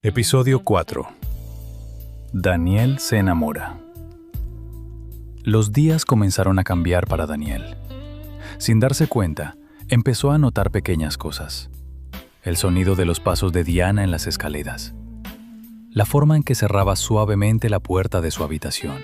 Episodio 4. Daniel se enamora. Los días comenzaron a cambiar para Daniel. Sin darse cuenta, empezó a notar pequeñas cosas. El sonido de los pasos de Diana en las escaleras. La forma en que cerraba suavemente la puerta de su habitación.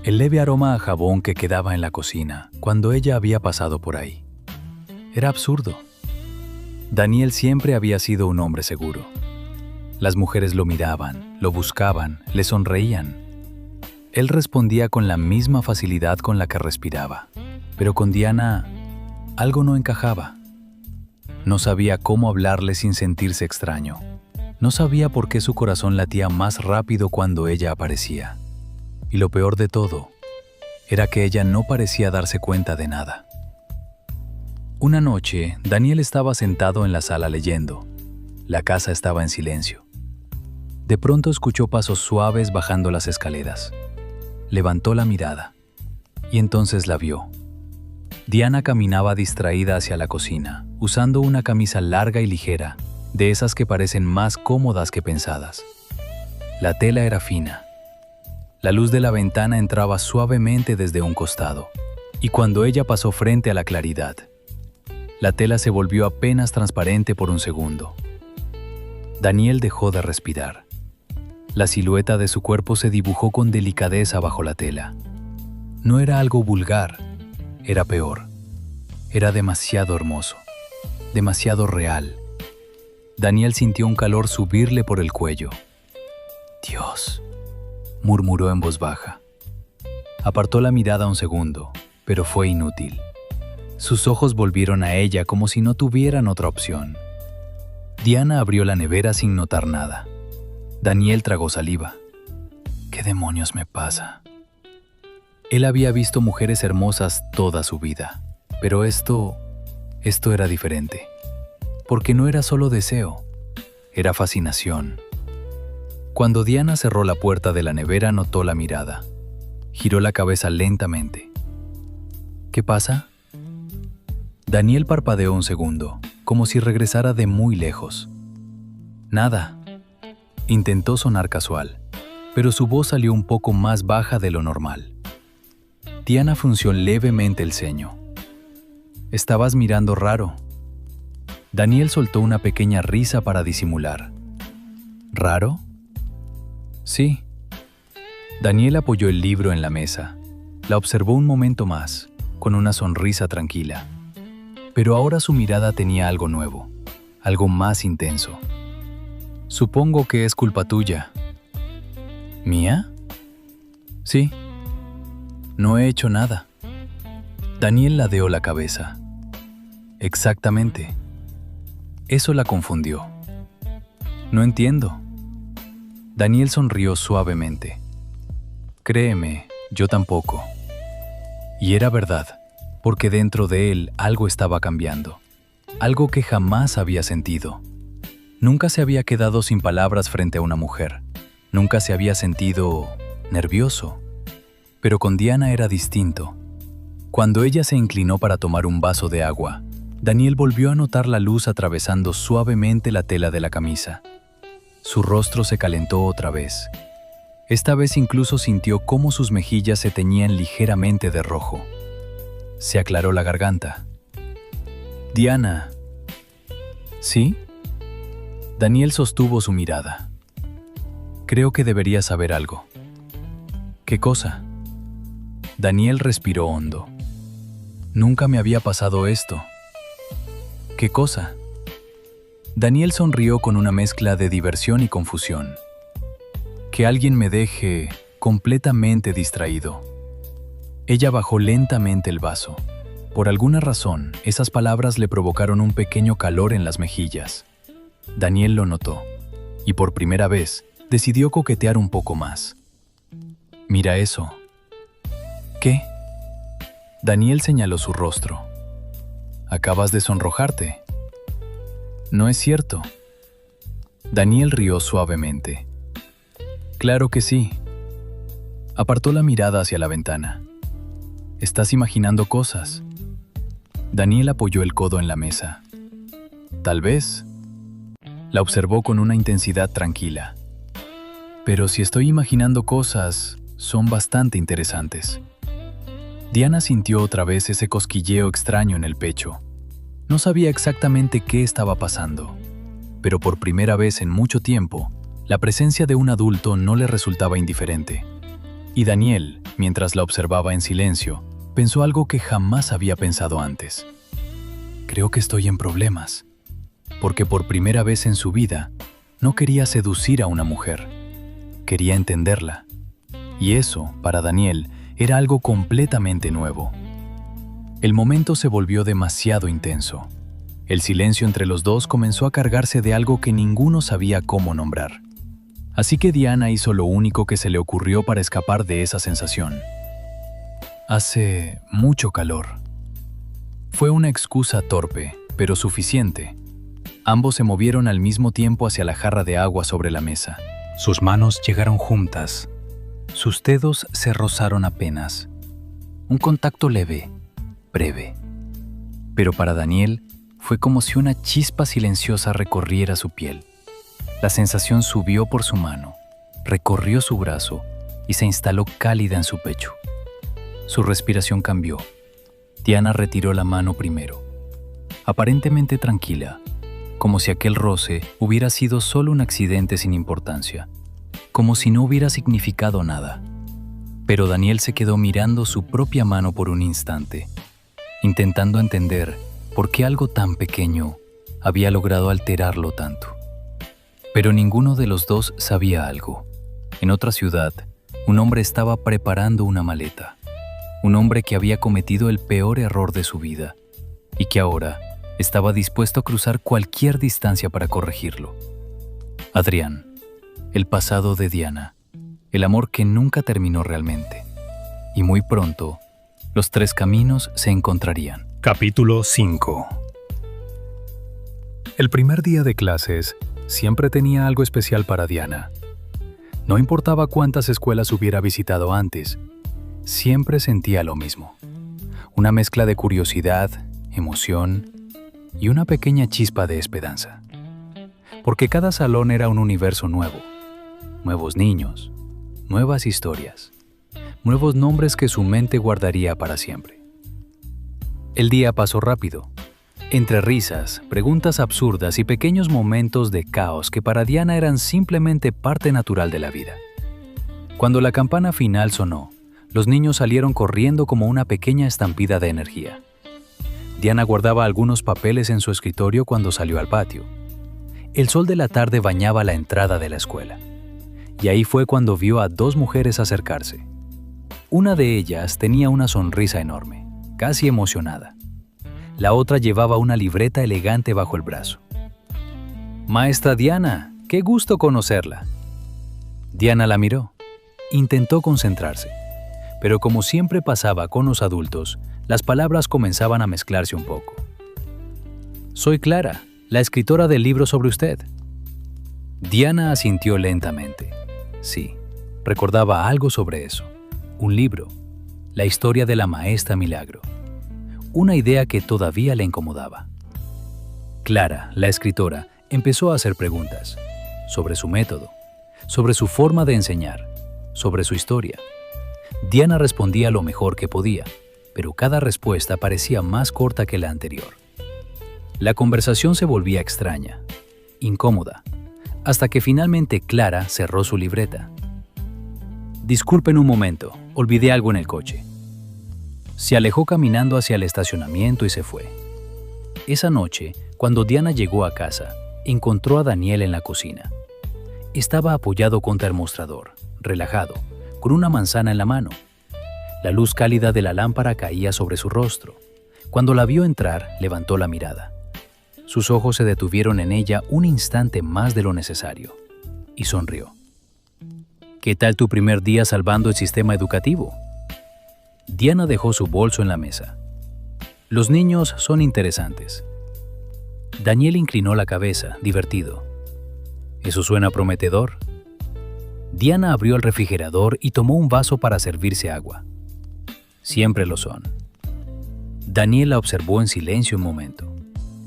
El leve aroma a jabón que quedaba en la cocina cuando ella había pasado por ahí. Era absurdo. Daniel siempre había sido un hombre seguro. Las mujeres lo miraban, lo buscaban, le sonreían. Él respondía con la misma facilidad con la que respiraba. Pero con Diana, algo no encajaba. No sabía cómo hablarle sin sentirse extraño. No sabía por qué su corazón latía más rápido cuando ella aparecía. Y lo peor de todo, era que ella no parecía darse cuenta de nada. Una noche, Daniel estaba sentado en la sala leyendo. La casa estaba en silencio. De pronto escuchó pasos suaves bajando las escaleras. Levantó la mirada y entonces la vio. Diana caminaba distraída hacia la cocina, usando una camisa larga y ligera, de esas que parecen más cómodas que pensadas. La tela era fina. La luz de la ventana entraba suavemente desde un costado, y cuando ella pasó frente a la claridad, la tela se volvió apenas transparente por un segundo. Daniel dejó de respirar. La silueta de su cuerpo se dibujó con delicadeza bajo la tela. No era algo vulgar, era peor. Era demasiado hermoso, demasiado real. Daniel sintió un calor subirle por el cuello. «Dios», murmuró en voz baja. Apartó la mirada un segundo, pero fue inútil. Sus ojos volvieron a ella como si no tuvieran otra opción. Diana abrió la nevera sin notar nada. Daniel tragó saliva. ¿Qué demonios me pasa? Él había visto mujeres hermosas toda su vida, pero esto era diferente. Porque no era solo deseo, era fascinación. Cuando Diana cerró la puerta de la nevera, notó la mirada. Giró la cabeza lentamente. ¿Qué pasa? Daniel parpadeó un segundo, como si regresara de muy lejos. Nada. Intentó sonar casual, pero su voz salió un poco más baja de lo normal. Diana frunció levemente el ceño. «Estabas mirando raro». Daniel soltó una pequeña risa para disimular. ¿Raro? Sí. Daniel apoyó el libro en la mesa. La observó un momento más, con una sonrisa tranquila. Pero ahora su mirada tenía algo nuevo, algo más intenso. «Supongo que es culpa tuya». ¿Mía? Sí. No he hecho nada. Daniel ladeó la cabeza. Exactamente. Eso la confundió. No entiendo. Daniel sonrió suavemente. Créeme, yo tampoco. Y era verdad, porque dentro de él algo estaba cambiando. Algo que jamás había sentido. Nunca se había quedado sin palabras frente a una mujer. Nunca se había sentido nervioso. Pero con Diana era distinto. Cuando ella se inclinó para tomar un vaso de agua, Daniel volvió a notar la luz atravesando suavemente la tela de la camisa. Su rostro se calentó otra vez. Esta vez incluso sintió cómo sus mejillas se teñían ligeramente de rojo. Se aclaró la garganta. «Diana». ¿Sí? Daniel sostuvo su mirada. «Creo que deberías saber algo». «¿Qué cosa?» Daniel respiró hondo. «Nunca me había pasado esto». «¿Qué cosa?» Daniel sonrió con una mezcla de diversión y confusión. «Que alguien me deje completamente distraído». Ella bajó lentamente el vaso. Por alguna razón, esas palabras le provocaron un pequeño calor en las mejillas. Daniel lo notó, y por primera vez decidió coquetear un poco más. «Mira eso». «¿Qué?» Daniel señaló su rostro. «Acabas de sonrojarte». «No es cierto». Daniel rió suavemente. «Claro que sí». Apartó la mirada hacia la ventana. «Estás imaginando cosas». Daniel apoyó el codo en la mesa. «Tal vez». La observó con una intensidad tranquila. Pero si estoy imaginando cosas, son bastante interesantes. Diana sintió otra vez ese cosquilleo extraño en el pecho. No sabía exactamente qué estaba pasando, pero por primera vez en mucho tiempo, la presencia de un adulto no le resultaba indiferente. Y Daniel, mientras la observaba en silencio, pensó algo que jamás había pensado antes. Creo que estoy en problemas, porque por primera vez en su vida, no quería seducir a una mujer. Quería entenderla. Y eso, para Daniel, era algo completamente nuevo. El momento se volvió demasiado intenso. El silencio entre los dos comenzó a cargarse de algo que ninguno sabía cómo nombrar. Así que Diana hizo lo único que se le ocurrió para escapar de esa sensación. Hace mucho calor. Fue una excusa torpe, pero suficiente. Ambos se movieron al mismo tiempo hacia la jarra de agua sobre la mesa. Sus manos llegaron juntas. Sus dedos se rozaron apenas. Un contacto leve, breve. Pero para Daniel fue como si una chispa silenciosa recorriera su piel. La sensación subió por su mano, recorrió su brazo y se instaló cálida en su pecho. Su respiración cambió. Diana retiró la mano primero, aparentemente tranquila, como si aquel roce hubiera sido solo un accidente sin importancia, como si no hubiera significado nada. Pero Daniel se quedó mirando su propia mano por un instante, intentando entender por qué algo tan pequeño había logrado alterarlo tanto. Pero ninguno de los dos sabía algo. En otra ciudad, un hombre estaba preparando una maleta. Un hombre que había cometido el peor error de su vida y que ahora estaba dispuesto a cruzar cualquier distancia para corregirlo. Adrián, el pasado de Diana, el amor que nunca terminó realmente. Y muy pronto, los tres caminos se encontrarían. Capítulo 5. El primer día de clases siempre tenía algo especial para Diana. No importaba cuántas escuelas hubiera visitado antes, siempre sentía lo mismo. Una mezcla de curiosidad, emoción y una pequeña chispa de esperanza. Porque cada salón era un universo nuevo. Nuevos niños, nuevas historias, nuevos nombres que su mente guardaría para siempre. El día pasó rápido, entre risas, preguntas absurdas y pequeños momentos de caos que para Diana eran simplemente parte natural de la vida. Cuando la campana final sonó, los niños salieron corriendo como una pequeña estampida de energía. Diana guardaba algunos papeles en su escritorio cuando salió al patio. El sol de la tarde bañaba la entrada de la escuela. Y ahí fue cuando vio a dos mujeres acercarse. Una de ellas tenía una sonrisa enorme, casi emocionada. La otra llevaba una libreta elegante bajo el brazo. «Maestra Diana, qué gusto conocerla». Diana la miró. Intentó concentrarse, pero como siempre pasaba con los adultos, las palabras comenzaban a mezclarse un poco. «Soy Clara, la escritora del libro sobre usted». Diana asintió lentamente. Sí, recordaba algo sobre eso. Un libro, la historia de la maestra Milagro. Una idea que todavía le incomodaba. Clara, la escritora, empezó a hacer preguntas sobre su método, sobre su forma de enseñar, sobre su historia. Diana respondía lo mejor que podía, pero cada respuesta parecía más corta que la anterior. La conversación se volvía extraña, incómoda, hasta que finalmente Clara cerró su libreta. «Disculpen un momento, olvidé algo en el coche». Se alejó caminando hacia el estacionamiento y se fue. Esa noche, cuando Diana llegó a casa, encontró a Daniel en la cocina. Estaba apoyado contra el mostrador, relajado, con una manzana en la mano. La luz cálida de la lámpara caía sobre su rostro. Cuando la vio entrar, levantó la mirada. Sus ojos se detuvieron en ella un instante más de lo necesario, y sonrió. «¿Qué tal tu primer día salvando el sistema educativo?» Diana dejó su bolso en la mesa. «Los niños son interesantes». Daniel inclinó la cabeza, divertido. «¿Eso suena prometedor?» Diana abrió el refrigerador y tomó un vaso para servirse agua. «Siempre lo son». Daniel la observó en silencio un momento.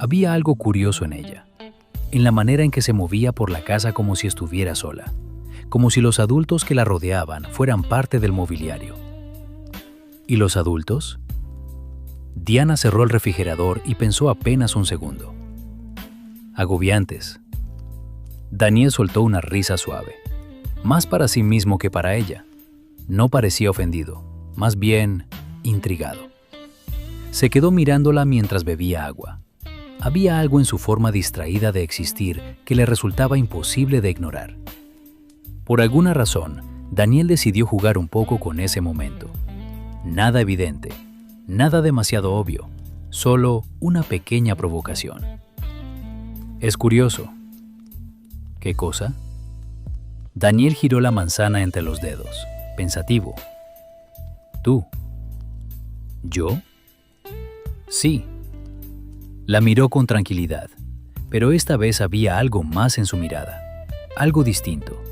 Había algo curioso en ella. en la manera en que se movía por la casa como si estuviera sola, como si los adultos que la rodeaban fueran parte del mobiliario. ¿Y los adultos? Diana cerró el refrigerador y pensó apenas un segundo. Agobiantes. Daniel soltó una risa suave, más para sí mismo que para ella. No parecía ofendido, más bien intrigado. Se quedó mirándola mientras bebía agua. Había algo en su forma distraída de existir que le resultaba imposible de ignorar. Por alguna razón, Daniel decidió jugar un poco con ese momento. Nada evidente, nada demasiado obvio, solo una pequeña provocación. Es curioso. ¿Qué cosa? Daniel giró la manzana entre los dedos, pensativo. ¿Tú? ¿Yo? Sí. La miró con tranquilidad, pero esta vez había algo más en su mirada, algo distinto.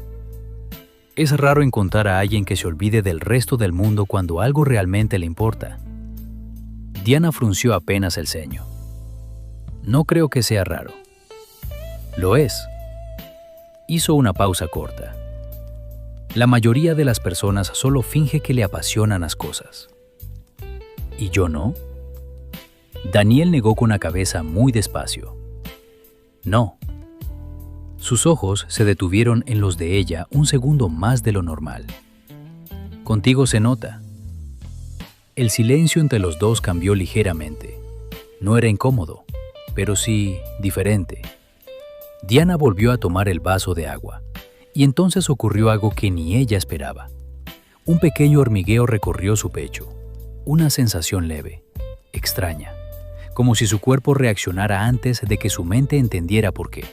Es raro encontrar a alguien que se olvide del resto del mundo cuando algo realmente le importa. Diana frunció apenas el ceño. No creo que sea raro. Lo es. Hizo una pausa corta. La mayoría de las personas solo finge que le apasionan las cosas. ¿Y yo no? Daniel negó con la cabeza muy despacio. No. Sus ojos se detuvieron en los de ella un segundo más de lo normal. Contigo se nota. El silencio entre los dos cambió ligeramente. No era incómodo, pero sí diferente. Diana volvió a tomar el vaso de agua, y entonces ocurrió algo que ni ella esperaba. Un pequeño hormigueo recorrió su pecho, una sensación leve, extraña, como si su cuerpo reaccionara antes de que su mente entendiera por qué.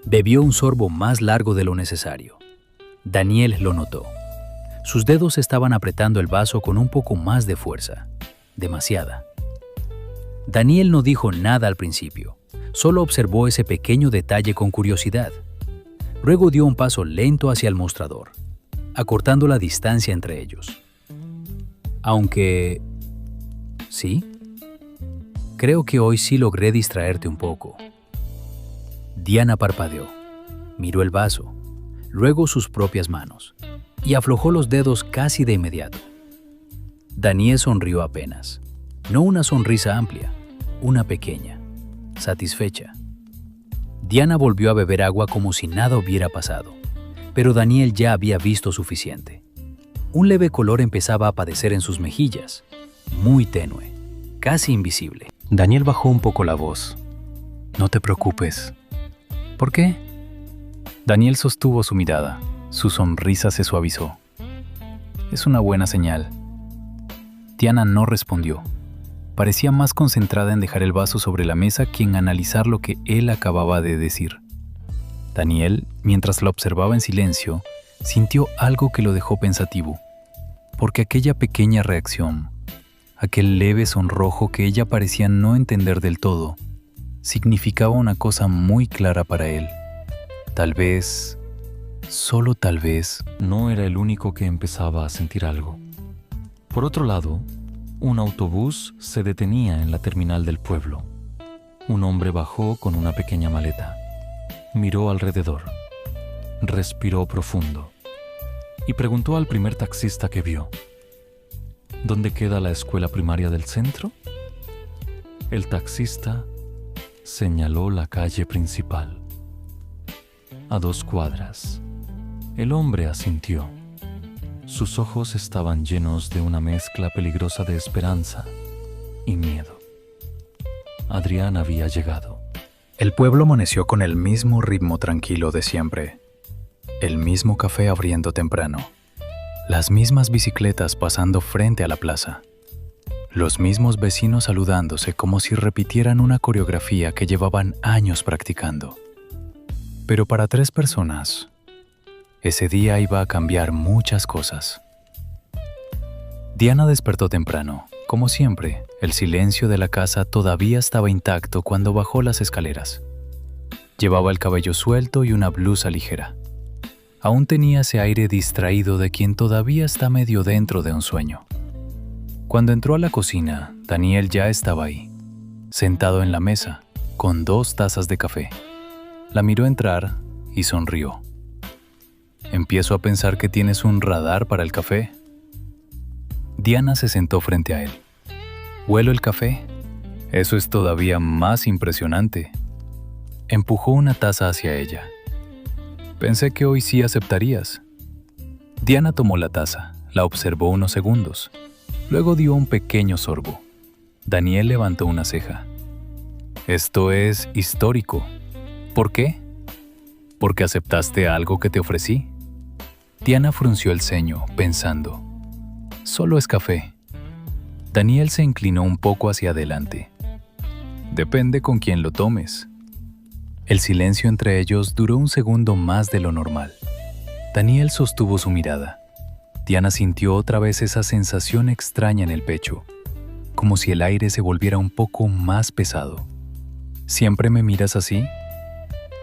Bebió un sorbo más largo de lo necesario. Daniel lo notó. Sus dedos estaban apretando el vaso con un poco más de fuerza, demasiada. Daniel no dijo nada al principio, solo observó ese pequeño detalle con curiosidad. Luego dio un paso lento hacia el mostrador, acortando la distancia entre ellos. Aunque... ¿sí? Creo que hoy sí logré distraerte un poco. Diana parpadeó, miró el vaso, luego sus propias manos, y aflojó los dedos casi de inmediato. Daniel sonrió apenas, no una sonrisa amplia, una pequeña, satisfecha. Diana volvió a beber agua como si nada hubiera pasado, pero Daniel ya había visto suficiente. Un leve color empezaba a aparecer en sus mejillas, muy tenue, casi invisible. Daniel bajó un poco la voz. No te preocupes. ¿Por qué? Daniel sostuvo su mirada. Su sonrisa se suavizó. Es una buena señal. Diana no respondió. Parecía más concentrada en dejar el vaso sobre la mesa que en analizar lo que él acababa de decir. Daniel, mientras la observaba en silencio, sintió algo que lo dejó pensativo, porque aquella pequeña reacción, aquel leve sonrojo que ella parecía no entender del todo, significaba una cosa muy clara para él. Tal vez, solo tal vez, no era el único que empezaba a sentir algo. Por otro lado, un autobús se detenía en la terminal del pueblo. Un hombre bajó con una pequeña maleta. Miró alrededor, respiró profundo y preguntó al primer taxista que vio: ¿dónde queda la escuela primaria del centro? El taxista señaló la calle principal. A 2 cuadras. El hombre asintió. Sus ojos estaban llenos de una mezcla peligrosa de esperanza y miedo. Adrián había llegado. El pueblo amaneció con el mismo ritmo tranquilo de siempre. El mismo café abriendo temprano. Las mismas bicicletas pasando frente a la plaza. Los mismos vecinos saludándose como si repitieran una coreografía que llevaban años practicando. Pero para 3 personas, ese día iba a cambiar muchas cosas. Diana despertó temprano. Como siempre, el silencio de la casa todavía estaba intacto cuando bajó las escaleras. Llevaba el cabello suelto y una blusa ligera. Aún tenía ese aire distraído de quien todavía está medio dentro de un sueño. Cuando entró a la cocina, Daniel ya estaba ahí, sentado en la mesa, con 2 tazas de café. La miró entrar y sonrió. Empiezo a pensar que tienes un radar para el café. Diana se sentó frente a él. ¿Huelo el café? Eso es todavía más impresionante. Empujó una taza hacia ella. Pensé que hoy sí aceptarías. Diana tomó la taza, la observó unos segundos. Luego dio un pequeño sorbo. Daniel levantó una ceja. Esto es histórico. ¿Por qué? ¿Porque aceptaste algo que te ofrecí? Diana frunció el ceño, pensando. Solo es café. Daniel se inclinó un poco hacia adelante. Depende con quién lo tomes. El silencio entre ellos duró un segundo más de lo normal. Daniel sostuvo su mirada. Diana sintió otra vez esa sensación extraña en el pecho, como si el aire se volviera un poco más pesado. ¿Siempre me miras así?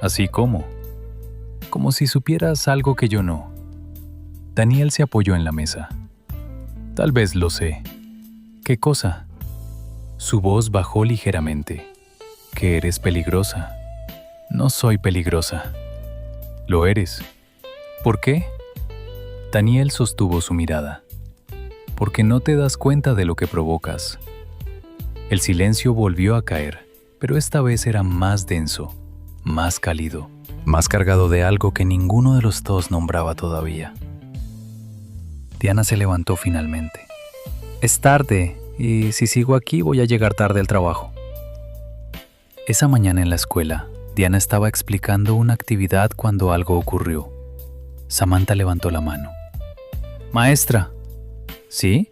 ¿Así cómo? Como si supieras algo que yo no. Daniel se apoyó en la mesa. Tal vez lo sé. ¿Qué cosa? Su voz bajó ligeramente. Que eres peligrosa. No soy peligrosa. Lo eres. ¿Por qué? Daniel sostuvo su mirada. Porque no te das cuenta de lo que provocas. El silencio volvió a caer, pero esta vez era más denso, más cálido, más cargado de algo que ninguno de los dos nombraba todavía. Diana se levantó finalmente. Es tarde, y si sigo aquí voy a llegar tarde al trabajo. Esa mañana en la escuela, Diana estaba explicando una actividad cuando algo ocurrió. Samantha levantó la mano. Maestra. ¿Sí?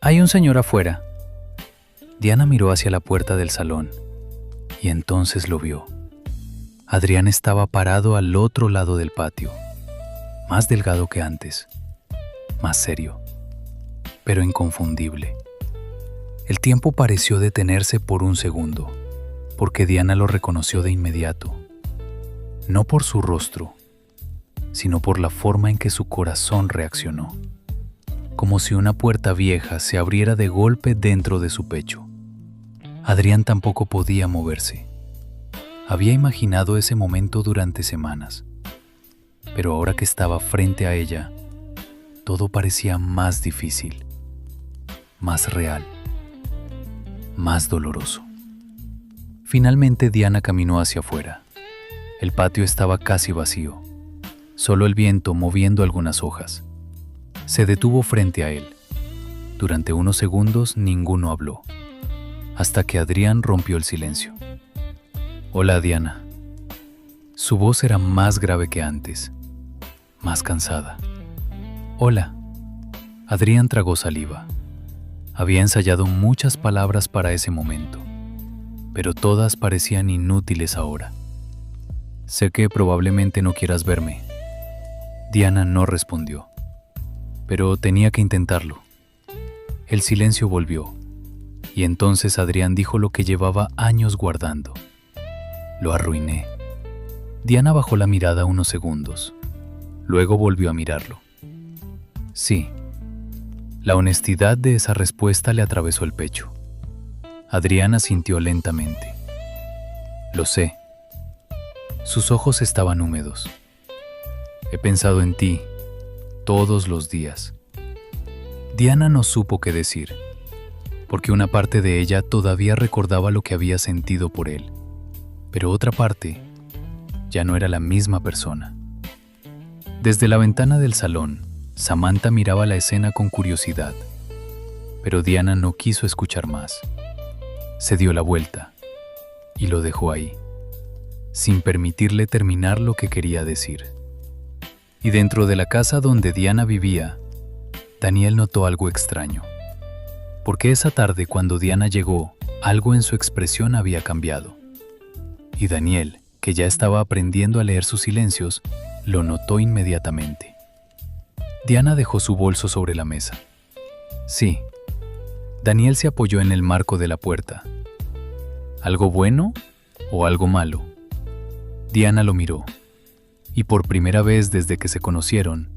Hay un señor afuera. Diana miró hacia la puerta del salón, y entonces lo vio. Adrián estaba parado al otro lado del patio, más delgado que antes, más serio, pero inconfundible. El tiempo pareció detenerse por un segundo, porque Diana lo reconoció de inmediato, no por su rostro, sino por la forma en que su corazón reaccionó, como si una puerta vieja se abriera de golpe dentro de su pecho. Adrián tampoco podía moverse. Había imaginado ese momento durante semanas, pero ahora que estaba frente a ella, todo parecía más difícil, más real, más doloroso. Finalmente Diana caminó hacia afuera. El patio estaba casi vacío, solo el viento moviendo algunas hojas. Se detuvo frente a él. Durante unos segundos ninguno habló, hasta que Adrián rompió el silencio. Hola, Diana. Su voz era más grave que antes, más cansada. Hola. Adrián tragó saliva. Había ensayado muchas palabras para ese momento, pero todas parecían inútiles ahora. Sé que probablemente no quieras verme. Diana no respondió, pero tenía que intentarlo. El silencio volvió, y entonces Adrián dijo lo que llevaba años guardando. Lo arruiné. Diana bajó la mirada unos segundos. Luego volvió a mirarlo. Sí. La honestidad de esa respuesta le atravesó el pecho. Adrián asintió lentamente. Lo sé. Sus ojos estaban húmedos. He pensado en ti todos los días. Diana no supo qué decir, porque una parte de ella todavía recordaba lo que había sentido por él, pero otra parte ya no era la misma persona. Desde la ventana del salón, Samantha miraba la escena con curiosidad, pero Diana no quiso escuchar más. Se dio la vuelta y lo dejó ahí, sin permitirle terminar lo que quería decir. Y dentro de la casa donde Diana vivía, Daniel notó algo extraño, porque esa tarde cuando Diana llegó, algo en su expresión había cambiado. Y Daniel, que ya estaba aprendiendo a leer sus silencios, lo notó inmediatamente. Diana dejó su bolso sobre la mesa. Sí. Daniel se apoyó en el marco de la puerta. ¿Algo bueno o algo malo? Diana lo miró, y por primera vez desde que se conocieron,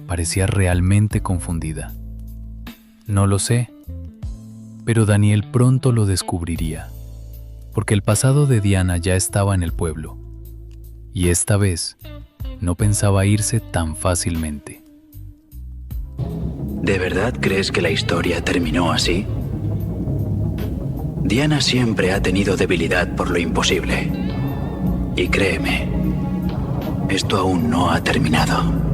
parecía realmente confundida. No lo sé, pero Daniel pronto lo descubriría, porque el pasado de Diana ya estaba en el pueblo, Y esta vez no pensaba irse tan fácilmente. ¿De verdad crees que la historia terminó así? Diana siempre ha tenido debilidad por lo imposible. Y créeme, esto aún no ha terminado.